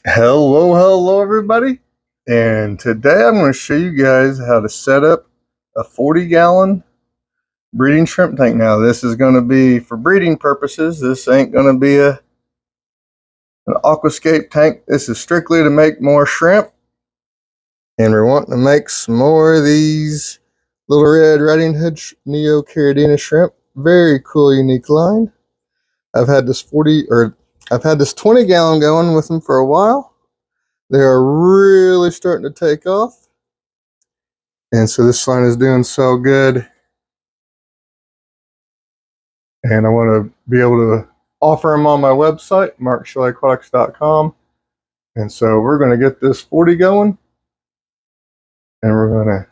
Hello everybody. And today I'm going to show you guys how to set up a 40-gallon breeding shrimp tank. Now this is going to be for breeding purposes. This ain't going to be an aquascape tank. This is strictly to make more shrimp. And we're wanting to make some more of these little red riding hood Neo Caridina shrimp. Very cool, unique line. I've had this 20-gallon going with them for a while. They are really starting to take off. And so this line is doing so good. And I want to be able to offer them on my website, markshellyaquatics.com. And so we're going to get this 40 going. And we're going to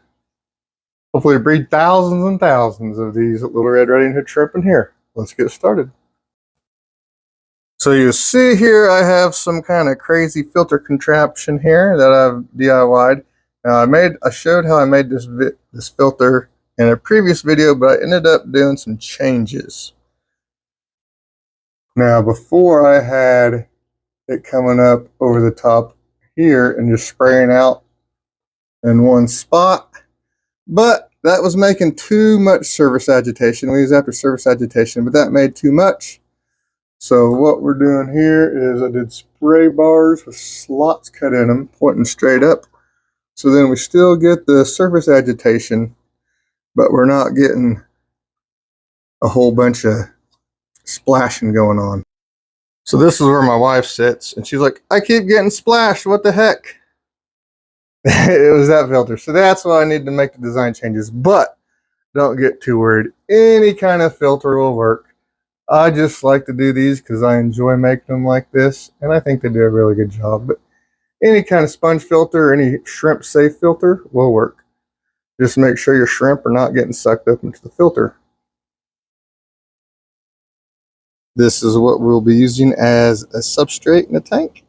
hopefully breed thousands and thousands of these little red riding hood shrimp in here. Let's get started. So you see here I have some kind of crazy filter contraption here that I've DIY'd. Now I showed how I made this filter in a previous video, but I ended up doing some changes. Now before I had it coming up over the top here and just spraying out in one spot, but that was making too much surface agitation. We use after surface agitation, but that made too much. So what we're doing here is I did spray bars with slots cut in them, pointing straight up. So then we still get the surface agitation, but we're not getting a whole bunch of splashing going on. So this is where my wife sits, and she's like, I keep getting splashed, what the heck? It was that filter. So that's why I need to make the design changes, but don't get too worried. Any kind of filter will work. I just like to do these because I enjoy making them like this, and I think they do a really good job. But any kind of sponge filter, any shrimp safe filter will work. Just make sure your shrimp are not getting sucked up into the filter. This is what we'll be using as a substrate in the tank.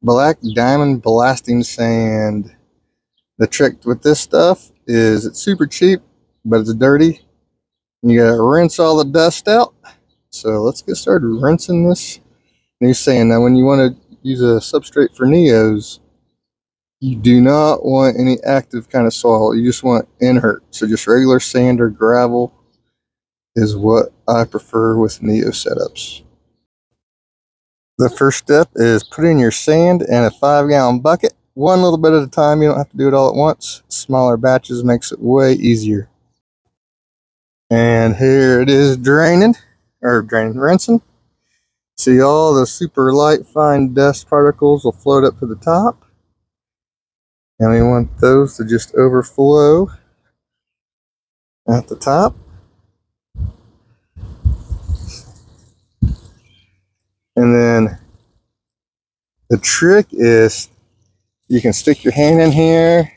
Black diamond blasting sand. The trick with this stuff is it's super cheap, but it's dirty. You gotta rinse all the dust out. So let's get started rinsing this new sand. Now when you want to use a substrate for Neos, you do not want any active kind of soil. You just want inert. So just regular sand or gravel is what I prefer with Neo setups. The first step is putting your sand in a 5-gallon bucket, one little bit at a time. You don't have to do it all at once. Smaller batches makes it way easier. And here it is rinsing. See, all the super light fine dust particles will float up to the top. And we want those to just overflow at the top. And then the trick is you can stick your hand in here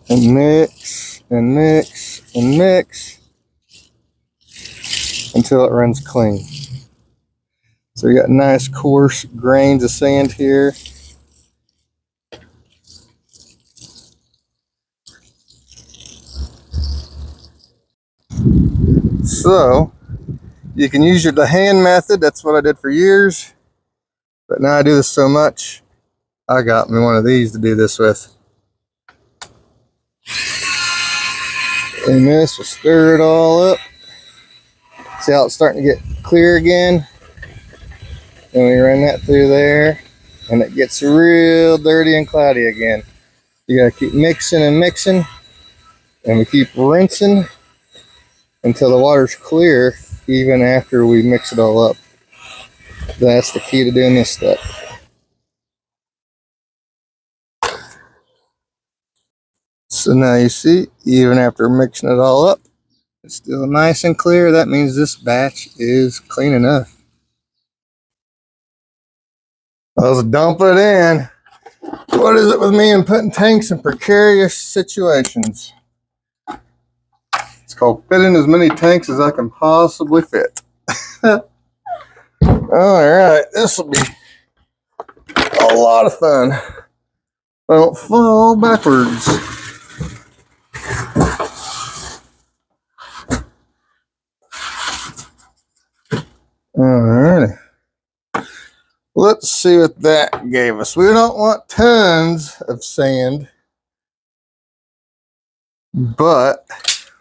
and mix and mix and mix until it runs clean. So you got nice coarse grains of sand here. So you can use the hand method. That's what I did for years. But now I do this so much, I got me one of these to do this with. And this will stir it all up. See how it's starting to get clear again? And we run that through there, and it gets real dirty and cloudy again. You gotta keep mixing and mixing, and we keep rinsing until the water's clear, even after we mix it all up. That's the key to doing this step. So now you see, even after mixing it all up, it's still nice and clear. That means this batch is clean enough. Let's dump it in. What is it with me and putting tanks in precarious situations? It's called fitting as many tanks as I can possibly fit. Alright, this will be a lot of fun. I don't fall backwards. Alrighty. Let's see what that gave us. We don't want tons of sand, but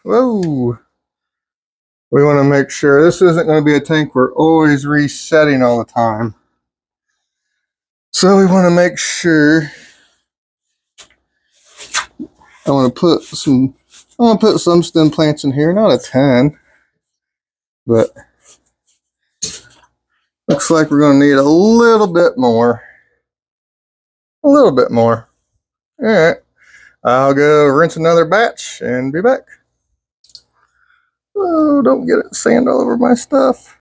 whoa, we want to make sure this isn't going to be a tank we're always resetting all the time. So we want to make sure. I want to put some stem plants in here, not a ton, but looks like we're going to need a little bit more. A little bit more. All right. I'll go rinse another batch and be back. Oh, don't get it sand all over my stuff.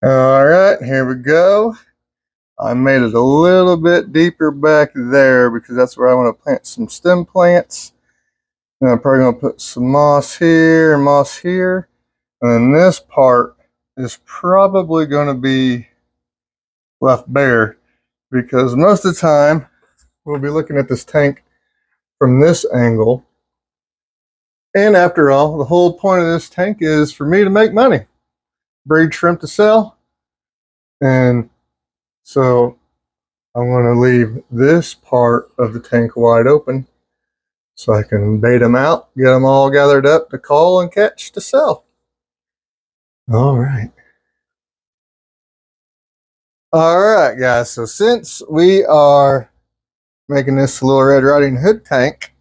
All right, here we go. I made it a little bit deeper back there because that's where I want to plant some stem plants. And I'm probably going to put some moss here and moss here. And then this part is probably going to be left bare because most of the time we'll be looking at this tank from this angle. And after all, the whole point of this tank is for me to make money, breed shrimp to sell. And so I'm going to leave this part of the tank wide open so I can bait them out, get them all gathered up to call and catch to sell. All right. All right, guys. So since we are making this Little Red Riding Hood tank,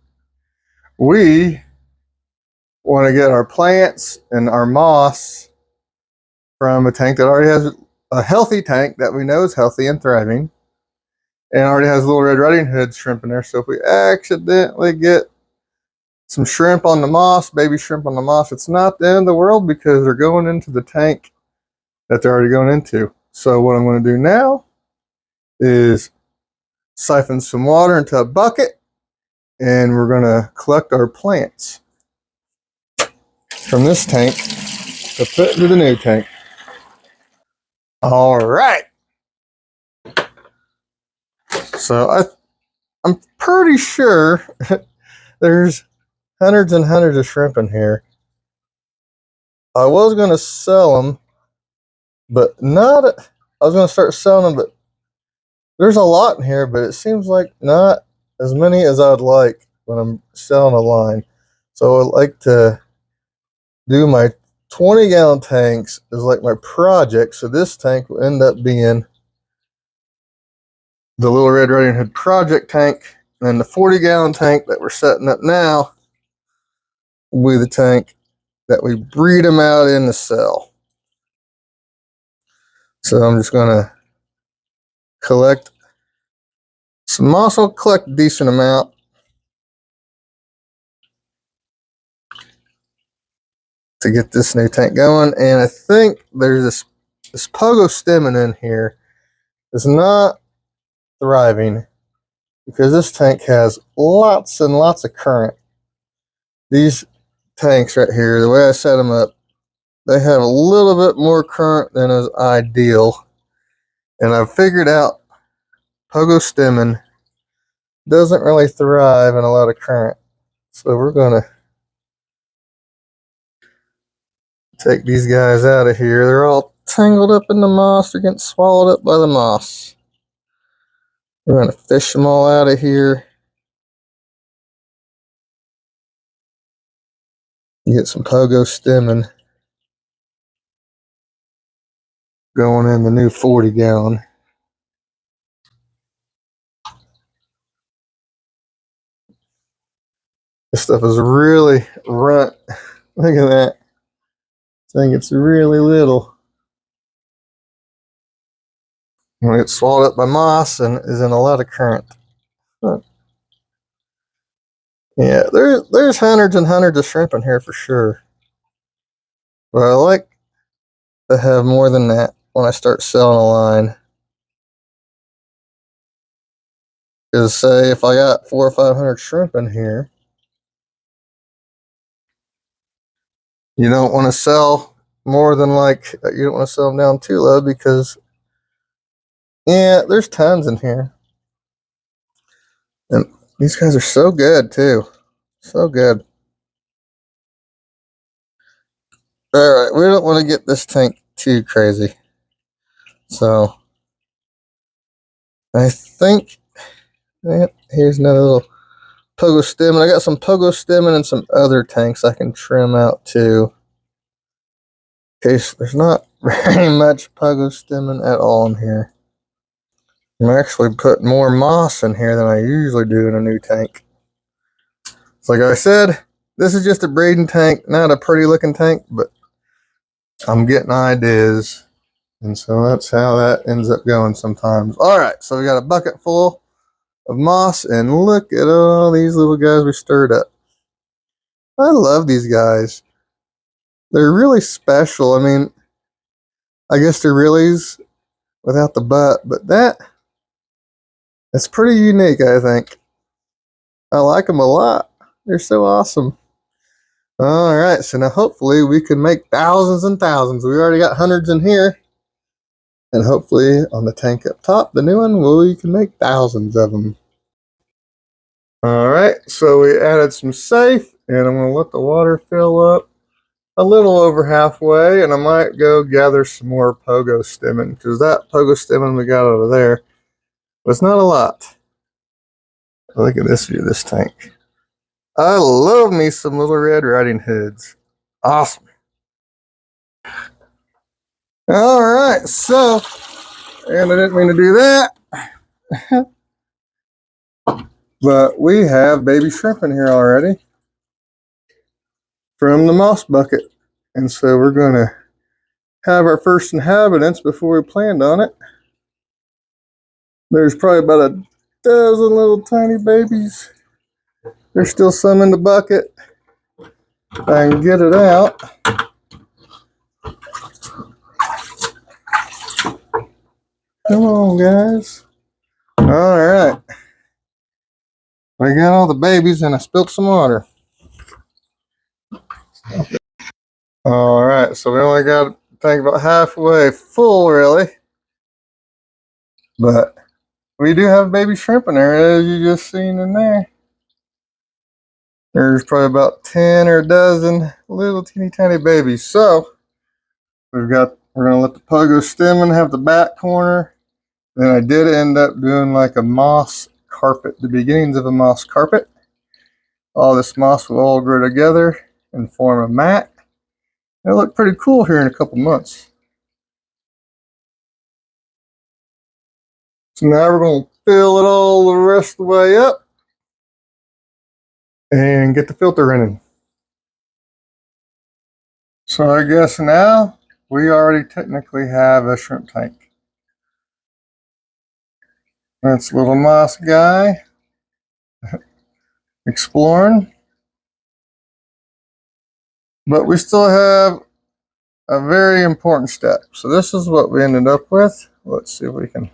we want to get our plants and our moss from a tank that already has a healthy tank that we know is healthy and thriving and already has Little Red Riding Hood shrimp in there. So if we accidentally get some shrimp on the moss, baby shrimp on the moss, it's not the end of the world because they're going into the tank that they're already going into. So what I'm going to do now is siphon some water into a bucket and we're going to collect our plants from this tank to put into the new tank. All right. So I'm pretty sure there's hundreds and hundreds of shrimp in here. I was going to sell them, but not. I was going to start selling them, but there's a lot in here, but it seems like not as many as I'd like when I'm selling a line. So I like to do my 20-gallon tanks as like my project. So this tank will end up being the Little Red Riding Hood project tank. And then the 40-gallon tank that we're setting up now will be the tank that we breed them out in the cell. So I'm just going to collect some moss. I'll collect a decent amount. To get this new tank going, and I think there's this pogo stemming in here is not thriving because this tank has lots and lots of current. These tanks right here, the way I set them up, they have a little bit more current than is ideal, and I've figured out pogo stemming doesn't really thrive in a lot of current. So we're gonna take these guys out of here. They're all tangled up in the moss. They're getting swallowed up by the moss. We're going to fish them all out of here. You get some pogo stemming going in the new 40-gallon. This stuff is really runt. Look at that. I think it's really little. When it's swallowed up by moss and is in a lot of current. Huh. Yeah, there's hundreds and hundreds of shrimp in here for sure. But I like to have more than that when I start selling a line. Because say if I got 400 or 500 shrimp in here, you don't want to sell more than you don't want to sell them down too low because yeah, there's tons in here. And these guys are so good too. So good. Alright, we don't want to get this tank too crazy. So I think, yep, here's another little pogo stem. And I got some pogo stem and some other tanks I can trim out too. In case there's not very much pogo stemming at all in here. I'm actually putting more moss in here than I usually do in a new tank. So like I said, this is just a breeding tank, not a pretty looking tank, but I'm getting ideas. And so that's how that ends up going sometimes. All right, so we got a bucket full of moss, and look at all these little guys we stirred up. I love these guys. They're really special. I mean, I guess they're reallys without the butt, but that's pretty unique, I think. I like them a lot. They're so awesome. All right, so now hopefully we can make thousands and thousands. We already got hundreds in here. And hopefully on the tank up top, the new one, we can make thousands of them. All right, so we added some safe, and I'm going to let the water fill up a little over halfway, and I might go gather some more pogo stemming, because that pogo stemming we got out of there was not a lot. Look at this view of this tank. I love me some little Red Riding Hoods. Awesome. All right, so, and I didn't mean to do that, but we have baby shrimp in here already from the moss bucket. And so we're going to have our first inhabitants before we planned on it. There's probably about a dozen little tiny babies. There's still some in the bucket. If I can get it out. Come on, guys. All right. We got all the babies, and I spilled some water. All right, so we only got, I think, about halfway full, really. But we do have baby shrimp in there, as you just seen in there. There's probably about 10 or a dozen little teeny tiny babies. So we're gonna let the pogo stem have the back corner. Then I did end up doing like a moss carpet, the beginnings of a moss carpet. All this moss will all grow together and form a mat. It'll look pretty cool here in a couple months. So now we're gonna fill it all the rest of the way up and get the filter running. So I guess now we already technically have a shrimp tank. That's little moss guy exploring. But we still have a very important step. So this is what we ended up with. Let's see if we can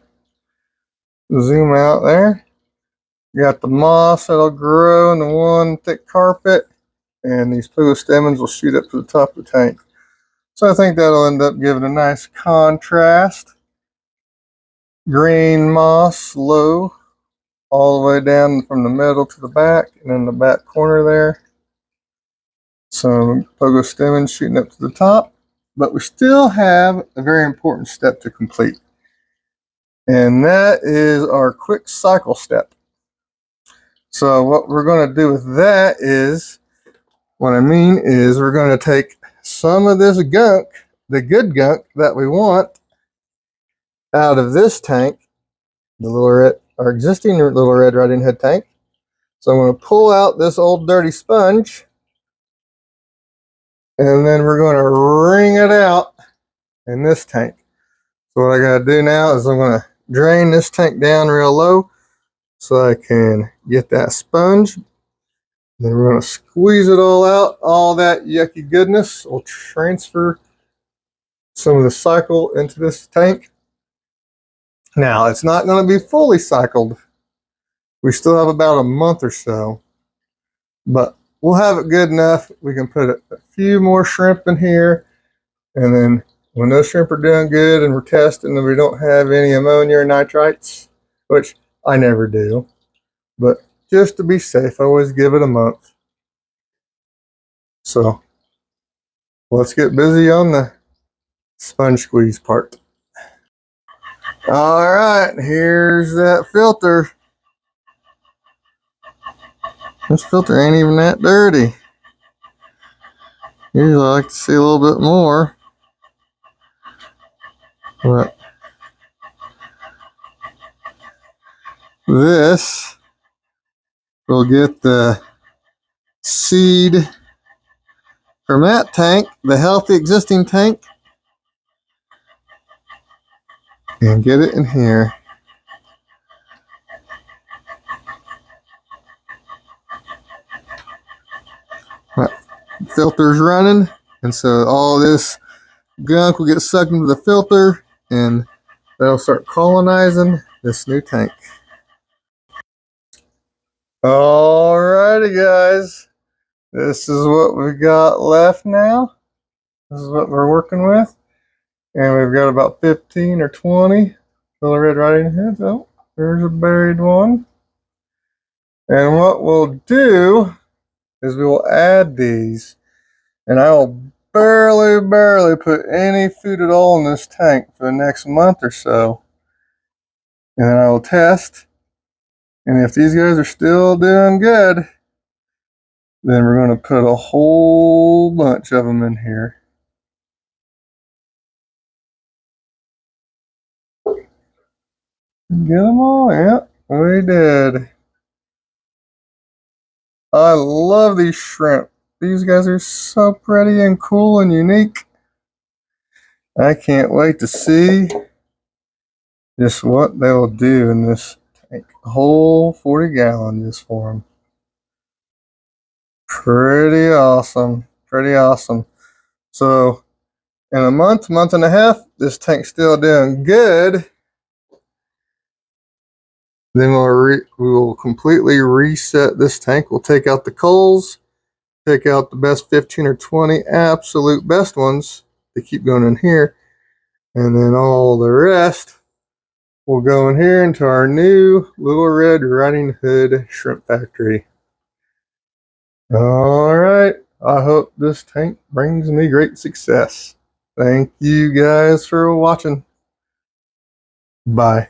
zoom out there. You got the moss that'll grow in the one thick carpet, and these pogo stamens will shoot up to the top of the tank. So I think that'll end up giving a nice contrast. Green moss low all the way down from the middle to the back, and in the back corner there, some pogo stamens shooting up to the top. But we still have a very important step to complete, and that is our quick cycle step. So what we're going to do with that is, what I mean is we're going to take some of this gunk, the good gunk that we want, out of this tank, the little red, our existing little Red Riding Hood tank. So I'm going to pull out this old dirty sponge, and then we're going to wring it out in this tank. So what I got to do now is I'm going to drain this tank down real low so I can get that sponge. Then we're going to squeeze it all out. All that yucky goodness will transfer some of the cycle into this tank. Now, it's not going to be fully cycled. We still have about a month or so, but we'll have it good enough. We can put a few more shrimp in here, and then when those shrimp are doing good and we're testing and we don't have any ammonia or nitrites, which I never do, but just to be safe, I always give it a month. So let's get busy on the sponge squeeze part. All right, here's that filter. This filter ain't even that dirty. Usually I like to see a little bit more, but this will get the seed from that tank, the healthy existing tank, and get it in here. That filter's running, and so all this gunk will get sucked into the filter, and that'll start colonizing this new tank. Alrighty, guys. This is what we got left now. This is what we're working with. And we've got about 15 or 20 little red riding hoods. Oh, there's a buried one. And what we'll do is we will add these. And I will barely put any food at all in this tank for the next month or so. And then I will test. And if these guys are still doing good, then we're going to put a whole bunch of them in here. Get them all? Yep, we did. I love these shrimp. These guys are so pretty and cool and unique. I can't wait to see just what they'll do in this tank. A whole 40 gallon just for them. Pretty awesome. Pretty awesome. So in a month and a half, this tank's still doing good. Then we will completely reset this tank. We'll take out the culls, take out the best 15 or 20 absolute best ones. They keep going in here. And then all the rest will go in here into our new Little Red Riding Hood shrimp factory. All right. I hope this tank brings me great success. Thank you guys for watching. Bye.